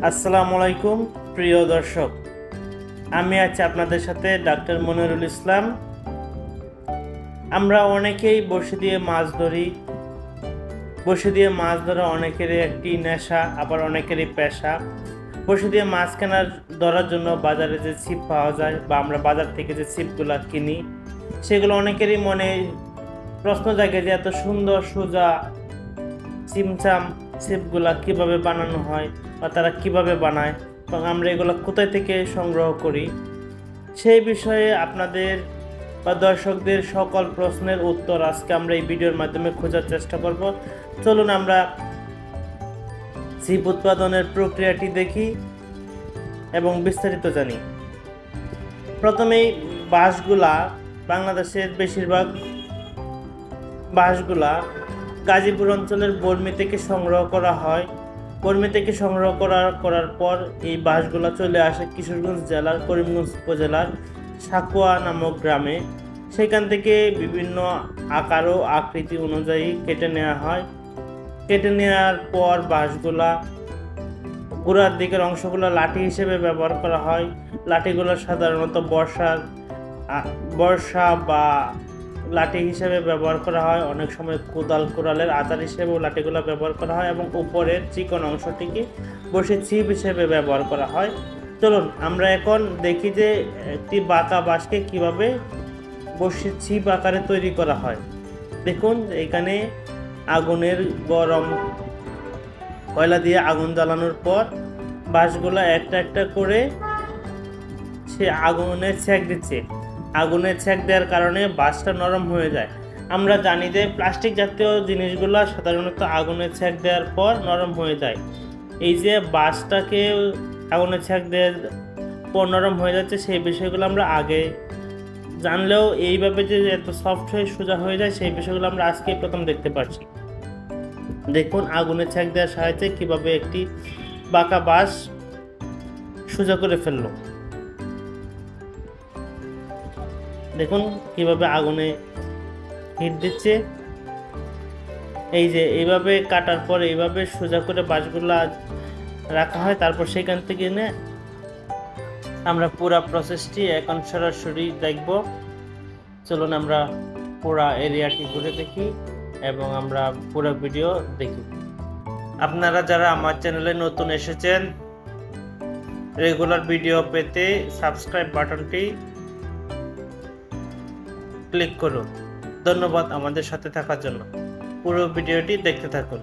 আসসালামু আলাইকুম প্রিয় দর্শক, আমি আছি আপনাদের সাথে ডাক্তার মনিরুল ইসলাম। আমরা অনেকেই বড়শি দিয়ে মাছ ধরি। বড়শি দিয়ে মাছ ধরা অনেকেরই একটি নেশা, আবার অনেকেরই পেশা। বড়শি দিয়ে মাছ ধরার জন্য বাজারে যে ছিপ পাওয়া যায় বা আমরা বাজার থেকে যে ছিপগুলো কিনি, সেগুলো অনেকেরই মনে প্রশ্ন জাগে যে এত সুন্দর সোজা চিমচাম ছিপগুলা কিভাবে বানানো হয় বা তারা কিভাবে বানায় এবং আমরা এগুলো কোথায় থেকে সংগ্রহ করি, সেই বিষয়ে আপনাদের বা দর্শকদের সকল প্রশ্নের উত্তর আজকে আমরা এই ভিডিওর মাধ্যমে খোঁজার চেষ্টা করব। চলুন আমরা ছিপ উৎপাদনের প্রক্রিয়াটি দেখি এবং বিস্তারিত জানি। প্রথমেই বাঁশগুলা, বাংলাদেশের বেশিরভাগ বাঁশগুলা গাজীপুর অঞ্চলের বর্মি থেকে সংগ্রহ করা হয়। বর্মি থেকে সংগ্রহ করার পর এই বাঁশগুলা চলে আসে কিশোরগঞ্জ জেলার করিমগঞ্জ উপজেলার সাকুয়া নামক গ্রামে। সেখান থেকে বিভিন্ন আকার ও আকৃতি অনুযায়ী কেটে নেওয়া হয়। কেটে নেওয়ার পর বাঁশগুলা গোড়ার দিকের অংশগুলো লাঠি হিসেবে ব্যবহার করা হয়। লাঠিগুলো সাধারণত বর্ষা বা লাঠি হিসেবে ব্যবহার করা হয়। অনেক সময় কোদালের আচার হিসেবেও লাঠিগুলো ব্যবহার করা হয় এবং উপরের চিকন অংশটিকে বড়শির ছিপ হিসেবে ব্যবহার করা হয়। চলুন আমরা এখন দেখি যে একটি বাঁকা বাঁশকে কিভাবে বড়শির ছিপ আকারে তৈরি করা হয়। দেখুন, এখানে আগুনের গরম কয়লা দিয়ে আগুন জ্বালানোর পর বাঁশগুলো একটা একটা করে সে আগুনে ছেঁক দিচ্ছে। আগুনে ছেঁক দেওয়ার কারণে বাঁশটা নরম হয়ে যায়। আমরা জানি যে প্লাস্টিক জাতীয় জিনিসগুলো সাধারণত আগুনে ছেঁক দেওয়ার পর নরম হয়ে যায়। এই যে বাঁশটাকে আগুনে ছেঁক দেওয়ার পর নরম হয়ে যাচ্ছে, সেই বিষয়গুলো আমরা আগে জানলেও এইভাবে যে এত সফট হয়ে সোজা হয়ে যায়, সেই বিষয়গুলো আমরা আজকেই প্রথম দেখতে পাচ্ছি। দেখুন, আগুনে ছেঁক দেওয়ার সাহায্যে কিভাবে একটি বাঁকা বাঁশ সোজা করে ফেললো। দেখুন কিভাবে আগুনে হিট দিচ্ছে। এই যে এইভাবে কাটার পর এইভাবে সোজা করে বাঁশগুলা রাখা হয়। তারপর সেখান থেকে এনে আমরা পুরা প্রসেসটি এখন সরাসরি দেখব। চলুন আমরা পুরা এরিয়াটি ঘুরে দেখি এবং আমরা পুরো ভিডিও দেখি। আপনারা যারা আমার চ্যানেলে নতুন এসেছেন, রেগুলার ভিডিও পেতে সাবস্ক্রাইব বাটনটি ক্লিক করুন। ধন্যবাদ আমাদের সাথে থাকার জন্য। পুরো ভিডিওটি দেখতে থাকুন।